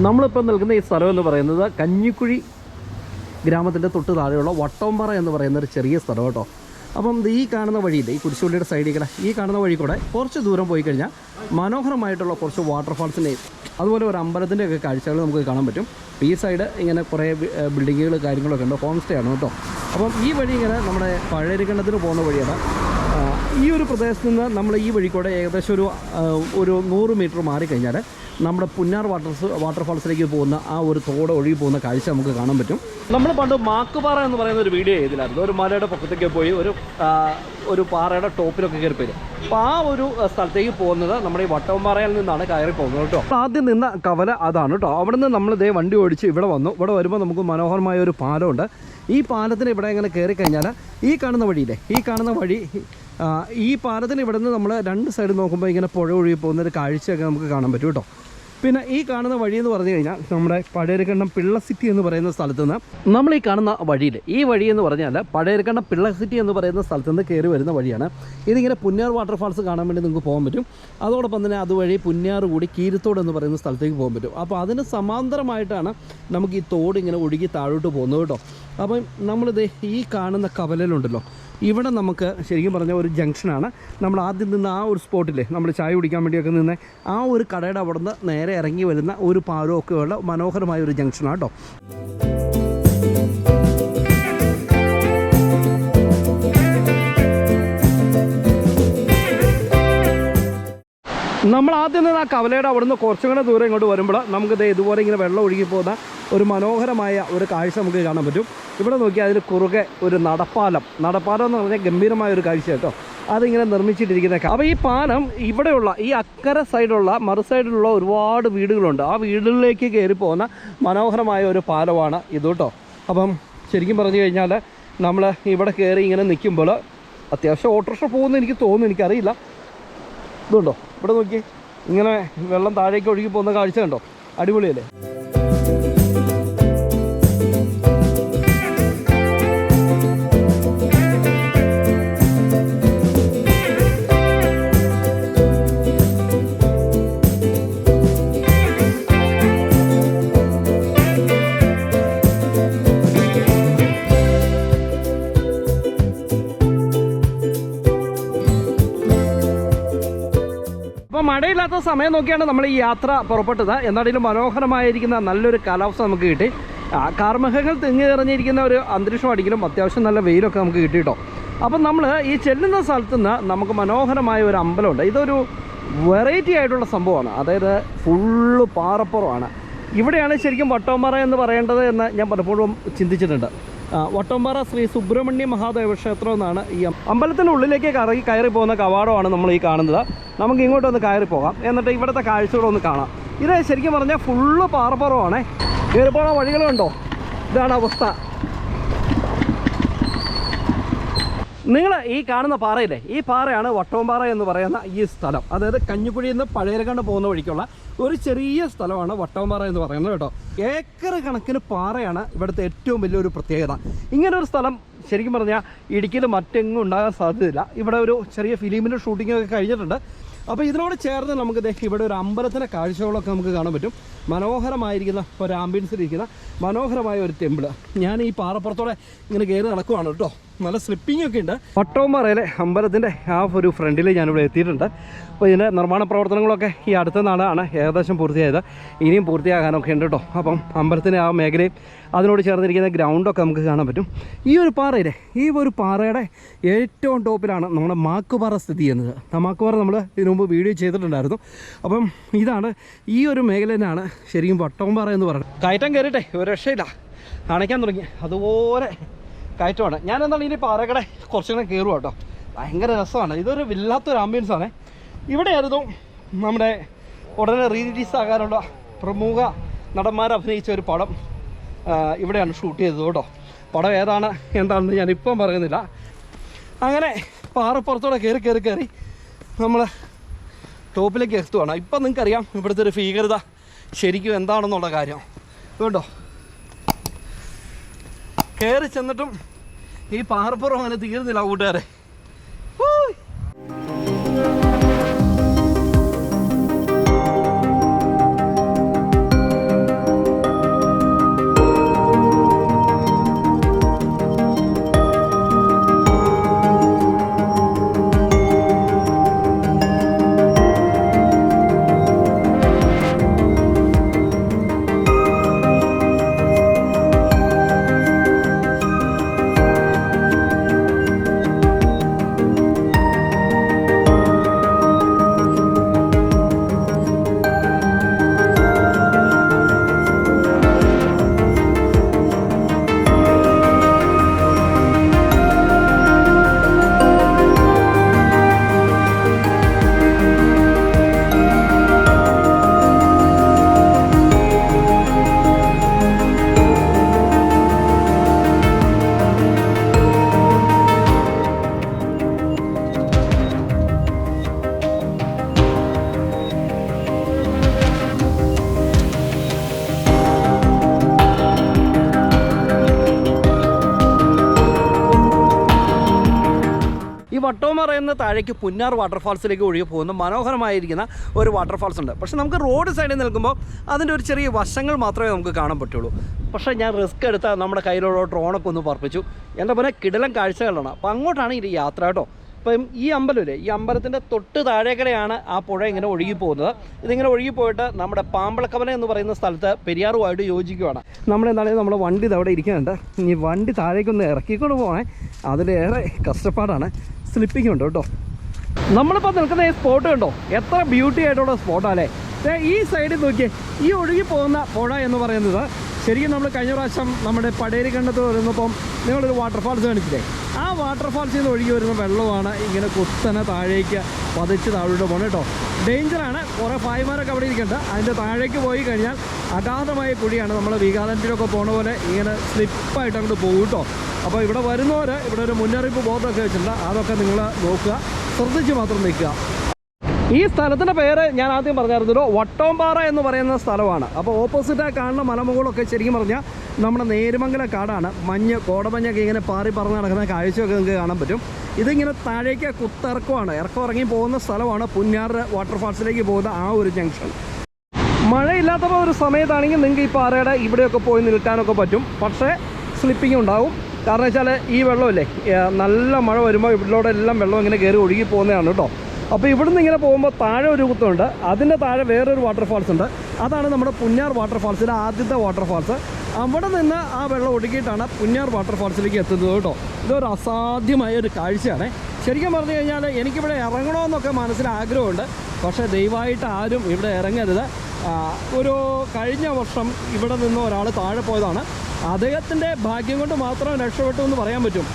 നമ്മളിപ്പോൾ നിൽക്കുന്ന ഈ സ്ഥലം എന്ന് പറയുന്നത് കഞ്ഞിക്കുഴി ഗ്രാമത്തിൻ്റെ തൊട്ട് താഴെയുള്ള വട്ടോംപാറ എന്ന് പറയുന്ന ഒരു ചെറിയ സ്ഥലം കേട്ടോ. അപ്പം ഈ കാണുന്ന വഴിയില്ലേ, ഈ കുരിശുപള്ളിയുടെ സൈഡിൽ കൂടെ ഈ കാണുന്ന വഴി കൂടെ കുറച്ച് ദൂരം പോയി കഴിഞ്ഞാൽ മനോഹരമായിട്ടുള്ള കുറച്ച് വാട്ടർഫാൾസിൻ്റെയും അതുപോലെ ഒരു അമ്പലത്തിൻ്റെയൊക്കെ കാഴ്ചകൾ നമുക്ക് കാണാൻ പറ്റും. ഈ സൈഡ് ഇങ്ങനെ കുറേ ബിൽഡിങ്ങുകൾ കാര്യങ്ങളൊക്കെ ഉണ്ട്, ഹോം സ്റ്റേ ആണ് കേട്ടോ. അപ്പം ഈ വഴി ഇങ്ങനെ നമ്മുടെ പഴയരിക്കണ്ടത്തിന് പോകുന്ന വഴിയാണ്. ഈ ഒരു പ്രദേശത്ത് നിന്ന് നമ്മൾ ഈ വഴി കൂടെ ഏകദേശം ഒരു 100 മീറ്റർ മാറിക്കഴിഞ്ഞാൽ നമ്മുടെ പുന്നാർ വാട്ടർഫാൾസിലേക്ക് പോകുന്ന ആ ഒരു തോട് ഒഴുകി പോകുന്ന കാഴ്ച നമുക്ക് കാണാൻ പറ്റും. നമ്മൾ പണ്ട് മാക്കുപാറ എന്ന് പറയുന്ന ഒരു വീഡിയോ ചെയ്തില്ലായിരുന്നു. ഒരു മലയുടെ പൊക്കത്തേക്ക് പോയി ഒരു പാറയുടെ ടോപ്പിലൊക്കെ കയറി പോയി. അപ്പോൾ ആ ഒരു സ്ഥലത്തേക്ക് പോകുന്നത് നമ്മുടെ ഈ വട്ടോംപാറയിൽ നിന്നാണ് കയറി പോകുന്നത് കേട്ടോ. ആദ്യം നിന്ന കവല അതാണ് കേട്ടോ. അവിടെ നിന്ന് നമ്മൾ ഇതേ വണ്ടി ഓടിച്ച് ഇവിടെ വന്നു. ഇവിടെ വരുമ്പോൾ നമുക്ക് മനോഹരമായ ഒരു പാലമുണ്ട്. ഈ പാലത്തിന് ഇവിടെ ഇങ്ങനെ കയറി കഴിഞ്ഞാൽ ഈ കാണുന്ന വഴിയില്ലേ, ഈ പാലത്തിന് ഇവിടെ നിന്ന് നമ്മൾ 2 സൈഡ് നോക്കുമ്പോൾ ഇങ്ങനെ പുഴ ഒഴുകി പോകുന്നൊരു കാഴ്ചയൊക്കെ നമുക്ക് കാണാൻ പറ്റും കേട്ടോ. പിന്നെ ഈ കാണുന്ന വഴി എന്ന് പറഞ്ഞു കഴിഞ്ഞാൽ നമ്മുടെ പഴയരിക്കണ്ടം പിള്ള സിറ്റി എന്ന് പറയുന്ന സ്ഥലത്ത് നിന്ന് നമ്മൾ ഈ കാണുന്ന വഴിയിൽ ഈ വഴി എന്ന് പറഞ്ഞാൽ പഴയരിക്കണ്ടം പിള്ള സിറ്റി എന്ന് പറയുന്ന സ്ഥലത്ത് നിന്ന് കയറി വരുന്ന വഴിയാണ്. ഇതിങ്ങനെ പുന്നാർ വാട്ടർഫാൾസ് കാണാൻ വേണ്ടി നിങ്ങൾക്ക് പോകാൻ പറ്റും. അതോടൊപ്പം തന്നെ അതുവഴി പുന്നാർ കൂടി കീരിത്തോട് എന്ന് പറയുന്ന സ്ഥലത്തേക്ക് പോകാൻ പറ്റും. അപ്പോൾ അതിന് സമാന്തരമായിട്ടാണ് നമുക്ക് ഈ തോട് ഇങ്ങനെ ഒഴുകി താഴോട്ട് പോകുന്നത് കേട്ടോ. അപ്പം നമ്മളിത് ഈ കാണുന്ന കവലയിലുണ്ടല്ലോ, ഇവിടെ നമുക്ക് ശരിക്കും പറഞ്ഞാൽ ഒരു ജംഗ്ഷനാണ്. നമ്മൾ ആദ്യം നിന്ന് ആ ഒരു സ്പോട്ടിൽ നമ്മൾ ചായ കുടിക്കാൻ വേണ്ടിയൊക്കെ നിന്ന് ആ ഒരു കടയുടെ അവിടെ നിന്ന് നേരെ ഇറങ്ങി വരുന്ന ഒരു പാലമൊക്കെയുള്ള മനോഹരമായ ഒരു ജംഗ്ഷനാണ് കേട്ടോ. നമ്മൾ ആദ്യം നിന്ന് ആ കവലയുടെ അവിടെ നിന്ന് കുറച്ചും കൂടെ ദൂരം ഇങ്ങോട്ട് വരുമ്പോൾ നമുക്കിത് ഇതുപോലെ ഇങ്ങനെ വെള്ളം ഒഴുകി പോകുന്ന ഒരു മനോഹരമായ ഒരു കാഴ്ച നമുക്ക് കാണാൻ പറ്റും. ഇവിടെ നോക്കിയാൽ അതിന് കുറുകെ ഒരു നടപ്പാലം എന്ന് പറഞ്ഞാൽ ഗംഭീരമായ ഒരു കാഴ്ച കേട്ടോ. അതിങ്ങനെ നിർമ്മിച്ചിട്ടിരിക്കുന്നതൊക്കെ. അപ്പോൾ ഈ പാലം ഇവിടെയുള്ള ഈ അക്കര സൈഡുള്ള മറു സൈഡിലുള്ള ഒരുപാട് വീടുകളുണ്ട്. ആ വീടുകളിലേക്ക് കയറി പോകുന്ന മനോഹരമായ ഒരു പാലമാണ് ഇത് കേട്ടോ. അപ്പം ശരിക്കും പറഞ്ഞു കഴിഞ്ഞാൽ നമ്മൾ ഇവിടെ കയറി ഇങ്ങനെ നിൽക്കുമ്പോൾ അത്യാവശ്യം ഓട്ടോറിക്ഷ പോകുമെന്ന് എനിക്ക് തോന്നുന്നു, എനിക്കറിയില്ല. ഇതുണ്ടോ, ഇവിടെ നോക്കി ഇങ്ങനെ വെള്ളം താഴേക്ക് ഒഴുകി പോകുന്ന കാഴ്ച കണ്ടോ, അടിപൊളിയല്ലേ. മഴയില്ലാത്ത സമയം നോക്കിയാണ് നമ്മൾ ഈ യാത്ര പുറപ്പെട്ടത്. എന്താണെങ്കിലും മനോഹരമായിരിക്കുന്ന നല്ലൊരു കാലാവസ്ഥ നമുക്ക് കിട്ടി. കാർമേഘങ്ങൾ തിങ്ങി നിറഞ്ഞിരിക്കുന്ന ഒരു അന്തരീക്ഷമാണെങ്കിലും അത്യാവശ്യം നല്ല വെയിലൊക്കെ നമുക്ക് കിട്ടി കേട്ടോ. അപ്പം നമ്മൾ ഈ ചെല്ലുന്ന സ്ഥലത്ത് നിന്ന് നമുക്ക് മനോഹരമായ ഒരു അമ്പലമുണ്ട്. ഇതൊരു വെറൈറ്റി ആയിട്ടുള്ള സംഭവമാണ്. അതായത് ഫുള്ള് പാറപ്പുറമാണ്. ഇവിടെയാണ് ശരിക്കും വട്ടോംപാറ എന്ന് പറയേണ്ടത് എന്ന് ഞാൻ പലപ്പോഴും ചിന്തിച്ചിട്ടുണ്ട്. വട്ടോംപാറ ശ്രീ സുബ്രഹ്മണ്യ മഹാദേവ ക്ഷേത്രം എന്നാണ് ഈ അമ്പലത്തിനുള്ളിലേക്ക് കയറി പോകുന്ന കവാടമാണ് നമ്മൾ ഈ കാണുന്നത്. നമുക്ക് ഇങ്ങോട്ടൊന്ന് കയറി പോകാം, എന്നിട്ട് ഇവിടുത്തെ കാഴ്ചകളൊന്ന് കാണാം. ഇത് ശരിക്കും പറഞ്ഞാൽ ഫുള്ള് പാറപ്പുറമാണ്. കയറി പോകുന്ന വഴികളുണ്ടോ, ഇതാണ് അവസ്ഥ. നിങ്ങൾ ഈ കാണുന്ന പാറയില്ലേ, ഈ പാറയാണ് വട്ടോംപാറ എന്ന് പറയുന്ന ഈ സ്ഥലം. അതായത് കഞ്ഞിക്കുഴിയിൽ നിന്ന് പഴയരക്കണ്ട് പോകുന്ന വഴിക്കുള്ള ഒരു ചെറിയ സ്ഥലമാണ് വട്ടോംപാറ എന്ന് പറയുന്നത് കേട്ടോ. ഏക്കർ കണക്കിന് പാറയാണ് ഇവിടുത്തെ ഏറ്റവും വലിയൊരു പ്രത്യേകത. ഇങ്ങനൊരു സ്ഥലം ശരിക്കും പറഞ്ഞാൽ ഇടുക്കിയിൽ മറ്റെങ്ങും ഉണ്ടാകാൻ സാധ്യതയില്ല. ഇവിടെ ഒരു ചെറിയ ഫിലിമിൻ്റെ ഷൂട്ടിങ്ങൊക്കെ കഴിഞ്ഞിട്ടുണ്ട്. അപ്പോൾ ഇതിനോട് ചേർന്ന് നമുക്ക് ഇവിടെ ഒരു അമ്പലത്തിൻ്റെ കാഴ്ചകളൊക്കെ നമുക്ക് കാണാൻ പറ്റും. മനോഹരമായിരിക്കുന്ന ഒരു ആംബിയൻസിലിരിക്കുന്ന മനോഹരമായ ഒരു ടെമ്പിൾ. ഞാൻ ഈ പാറപ്പുറത്തോടെ ഇങ്ങനെ കയറി നടക്കുവാണ് കേട്ടോ. നല്ല സ്ലിപ്പിംഗ് ഒക്കെ ഉണ്ട്. വട്ടോംപാറയിലെ അമ്പലത്തിൻ്റെ ആ ഒരു ഫ്രണ്ടിൽ ഞാനിവിടെ എത്തിയിട്ടുണ്ട്. അപ്പോൾ ഇതിൻ്റെ നിർമ്മാണ പ്രവർത്തനങ്ങളൊക്കെ ഈ അടുത്ത നാളാണ് ഏകദേശം പൂർത്തിയായത്. ഇനിയും പൂർത്തിയാകാനൊക്കെ ഉണ്ട് കേട്ടോ. അപ്പം അമ്പലത്തിൻ്റെ ആ മേഖലയും അതിനോട് ചേർന്നിരിക്കുന്ന ഗ്രൗണ്ടൊക്കെ നമുക്ക് കാണാൻ പറ്റും. ഈ ഒരു പാറയിലെ ഈ ഒരു പാറയുടെ ഏറ്റവും ടോപ്പിലാണ് നമ്മുടെ മാക്കുപാറ സ്ഥിതി ചെയ്യുന്നത്. ആ മാക്കുപാറ നമ്മൾ ഇതിനു മുമ്പ് വീഡിയോ ചെയ്തിട്ടുണ്ടായിരുന്നു. അപ്പം ഇതാണ് ഈ ഒരു മേഖല തന്നെയാണ് ശരിക്കും വട്ടോംപാറ എന്ന് പറയുന്നത്. കയറ്റം കയറിയിട്ടെ ഒരു രക്ഷയില്ല, അണയ്ക്കാൻ തുടങ്ങി അതുപോലെ കയറ്റമാണ്. ഞാനെന്താണ് ഇനി പാറക്കടെ കുറച്ചുകൂടെ കയറുക കേട്ടോ. ഭയങ്കര രസമാണ്. ഇതൊരു വല്ലാത്തൊരു ആംബിയൻസാണ്. ഇവിടെയായിരുന്നു നമ്മുടെ ഉടനെ റിലീസ് ആകാനുള്ള പ്രമുഖ നടന്മാർ അഭിനയിച്ച ഒരു പടം ഇവിടെയാണ് ഷൂട്ട് ചെയ്തത് കേട്ടോ. പടം ഏതാണ് എന്താണെന്ന് ഞാനിപ്പം പറയുന്നില്ല. അങ്ങനെ പാറപ്പുറത്തോടെ കയറി നമ്മൾ ടോപ്പിലേക്ക് എത്തുവാണ്. ഇപ്പം നിങ്ങൾക്കറിയാം ഇവിടുത്തെ ഒരു ഭീകരത ശരിക്കും എന്താണെന്നുള്ള കാര്യം. കേട്ടോ, കയറി ചെന്നിട്ടും ഈ പാറപ്പുറം അങ്ങനെ തീർന്നില്ല കൂട്ടുകാരെ. വട്ടോമറ എന്ന താഴേക്ക് പുന്നാർ വാട്ടർഫാൾസിലേക്ക് ഒഴുകി പോകുന്ന മനോഹരമായിരിക്കുന്ന ഒരു വാട്ടർഫാൾസ് ഉണ്ട്. പക്ഷേ നമുക്ക് റോഡ് സൈഡിൽ നിൽക്കുമ്പോൾ അതിൻ്റെ ഒരു ചെറിയ വശങ്ങൾ മാത്രമേ നമുക്ക് കാണാൻ പറ്റുള്ളൂ. പക്ഷേ ഞാൻ റിസ്ക് എടുത്താൽ നമ്മുടെ കയ്യിലുള്ള ഡ്രോണൊക്കെ ഒന്ന് പറപ്പിച്ചു. എൻ്റെ പോലെ കിടിലൻ കാഴ്ചകളാണ്. അപ്പോൾ അങ്ങോട്ടാണ് ഈ യാത്ര കേട്ടോ. ഇപ്പം ഈ അമ്പലമില്ലേ, ഈ അമ്പലത്തിൻ്റെ തൊട്ട് താഴേക്കടെയാണ് ആ പുഴ ഇങ്ങനെ ഒഴുകി പോകുന്നത്. ഇതിങ്ങനെ ഒഴുകി പോയിട്ട് നമ്മുടെ പാമ്പളക്കവല എന്ന് പറയുന്ന സ്ഥലത്ത് പെരിയാറുമായിട്ട് യോജിക്കുകയാണ്. നമ്മളെന്താണെങ്കിലും നമ്മുടെ വണ്ടി ഇതവിടെ ഇരിക്കുന്നുണ്ട്. ഈ വണ്ടി താഴേക്കൊന്ന് ഇറക്കിക്കൊണ്ട് പോകണേ, അതിലേറെ കഷ്ടപ്പാടാണ്. സ്ലിപ്പിംഗ് ഉണ്ട് കേട്ടോ. നമ്മളിപ്പോൾ നിൽക്കുന്ന ഈ സ്പോട്ട് കണ്ടോ, എത്ര ബ്യൂട്ടി ആയിട്ടുള്ള സ്പോട്ടാണ് അല്ലേ. ഈ സൈഡിൽ നോക്കിയേ, ഈ ഒഴുകി പോകുന്ന പുഴ എന്ന് പറയുന്നത് ശരിക്കും നമ്മൾ കഴിഞ്ഞ പ്രാവശ്യം നമ്മുടെ പടേരിക്കണ്ടത്ത് വരുന്നപ്പം നിങ്ങളൊരു വാട്ടർഫാൾസ് കാണിച്ചില്ലേ, ആ വാട്ടർഫാൾസിൽ നിന്ന് ഒഴുകി വരുന്ന വെള്ളമാണ് ഇങ്ങനെ കുത്തനെ താഴേക്ക് പതിച്ച് താഴോട്ട് പോകണം കേട്ടോ. ഡേഞ്ചറാണ്. കുറേ ഭായിമാരൊക്കെ അവിടെ ഇരിക്കുന്നുണ്ട്. അതിൻ്റെ താഴേക്ക് പോയി കഴിഞ്ഞാൽ അഗാധമായ കുഴിയാണ്. നമ്മൾ വീഗാലാൻഡിലൊക്കെ പോണ പോലെ ഇങ്ങനെ സ്ലിപ്പായിട്ട് അങ്ങോട്ട് പോകും കേട്ടോ. അപ്പോൾ ഇവിടെ വരുന്നവർ ഇവിടെ ഒരു മുന്നറിയിപ്പ് ബോർഡൊക്കെ വെച്ചിട്ടുണ്ട്. അതൊക്കെ നിങ്ങൾ നോക്കുക, ശ്രദ്ധിച്ച് മാത്രം നിൽക്കുക. ഈ സ്ഥലത്തിൻ്റെ പേര് ഞാൻ ആദ്യം പറഞ്ഞായിരുന്നല്ലോ, വട്ടോംപാറ എന്ന് പറയുന്ന സ്ഥലമാണ്. അപ്പോൾ ഓപ്പോസിറ്റായി കാണുന്ന മലമുകളൊക്കെ ശരിക്കും പറഞ്ഞാൽ നമ്മുടെ നേരുമംഗല കാടാണ്. കോടമഞ്ഞൊക്കെ ഇങ്ങനെ പാറി പറന്ന് നടക്കുന്ന കാഴ്ചയൊക്കെ നിങ്ങൾക്ക് കാണാൻ പറ്റും. ഇതിങ്ങനെ താഴേക്ക് കുത്തിറക്കമാണ്, ഇറങ്ങി പോകുന്ന സ്ഥലമാണ് പുന്നാർ വാട്ടർഫാൾസിലേക്ക് പോകുന്ന ആ ഒരു ജംഗ്ഷൻ. മഴയില്ലാത്തപ്പോൾ ഒരു സമയത്താണെങ്കിൽ നിങ്ങൾക്ക് ഈ പാറയുടെ ഇവിടെയൊക്കെ പോയി നിൽക്കാനൊക്കെ പറ്റും. പക്ഷേ സ്ലിപ്പിംഗ് ഉണ്ടാവും. കാരണം വെച്ചാൽ ഈ വെള്ളമില്ലേ, നല്ല മഴ വരുമ്പോൾ ഇവിടെയോടെ എല്ലാം വെള്ളം ഇങ്ങനെ കയറി ഒഴുകി പോകുന്നതാണ് കേട്ടോ. അപ്പോൾ ഇവിടുന്ന് ഇങ്ങനെ പോകുമ്പോൾ താഴെ ഒരു കുത്തുണ്ട്, അതിൻ്റെ താഴെ വേറൊരു വാട്ടർഫാൾസ് ഉണ്ട്. അതാണ് നമ്മുടെ പുന്നാർ വാട്ടർഫാൾസിലെ ആദ്യത്തെ വാട്ടർഫാൾസ്. അവിടെ നിന്ന് ആ വെള്ളം ഒഴുകിയിട്ടാണ് പുന്നാർ വാട്ടർഫാൾസിലേക്ക് എത്തുന്നത് കേട്ടോ. ഇതൊരു അസാധ്യമായ ഒരു കാഴ്ചയാണ്. ശരിക്കും പറഞ്ഞു കഴിഞ്ഞാൽ എനിക്കിവിടെ ഇറങ്ങണമെന്നൊക്കെ മനസ്സിൽ ആഗ്രഹമുണ്ട്. പക്ഷേ ദയവായിട്ട് ആരും ഇവിടെ ഇറങ്ങരുത്. ഒരു കഴിഞ്ഞ വർഷം ഇവിടെ നിന്ന് ഒരാൾ താഴെ പോയതാണ്. അദ്ദേഹത്തിൻ്റെ ഭാഗ്യം കൊണ്ട് മാത്രം രക്ഷപ്പെട്ടു എന്ന് പറയാൻ പറ്റും.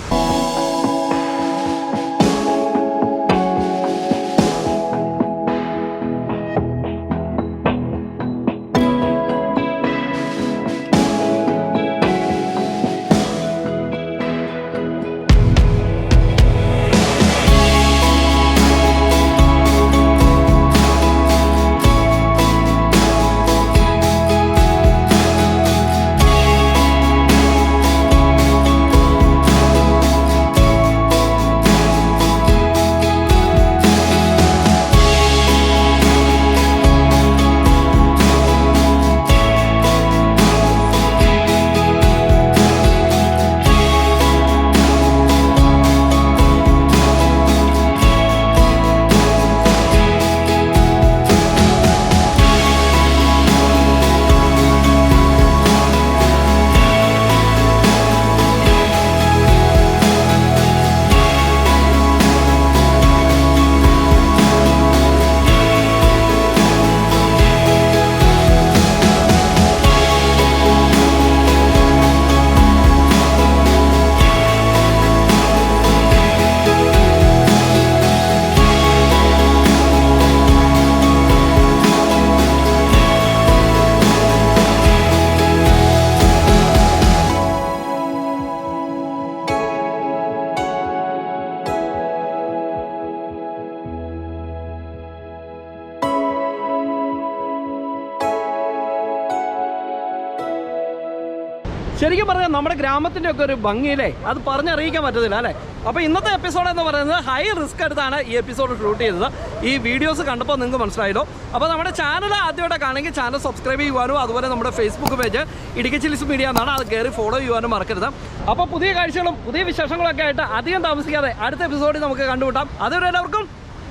ശരിക്കും പറഞ്ഞാൽ നമ്മുടെ ഗ്രാമത്തിൻ്റെ ഒക്കെ ഒരു ഭംഗിയില്ലേ, അത് പറഞ്ഞറിയിക്കാൻ പറ്റത്തില്ല അല്ലേ. അപ്പോൾ ഇന്നത്തെ എപ്പിസോഡ് എന്ന് പറയുന്നത് ഹൈ റിസ്ക് എടുത്താണ് ഈ എപ്പിസോഡ് ഷൂട്ട് ചെയ്തത്. ഈ വീഡിയോസ് കണ്ടപ്പോൾ നിങ്ങൾക്ക് മനസ്സിലായല്ലോ. അപ്പോൾ നമ്മുടെ ചാനൽ ആദ്യമായിട്ട് കാണുമെങ്കിൽ ചാനൽ സബ്സ്ക്രൈബ് ചെയ്യുവാനും അതുപോലെ നമ്മുടെ Facebook page Idukki chillies media എന്നാണ്, അത് കയറി ഫോളോ ചെയ്യുവാനും മറക്കരുത്. അപ്പോൾ പുതിയ കാഴ്ചകളും പുതിയ വിശേഷങ്ങളൊക്കെ ആയിട്ട് അധികം താമസിക്കാതെ അടുത്ത എപ്പിസോഡിൽ നമുക്ക് കണ്ടുമുട്ടാം. അതുവരെ എല്ലാവർക്കും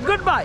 ഗുഡ് ബൈ.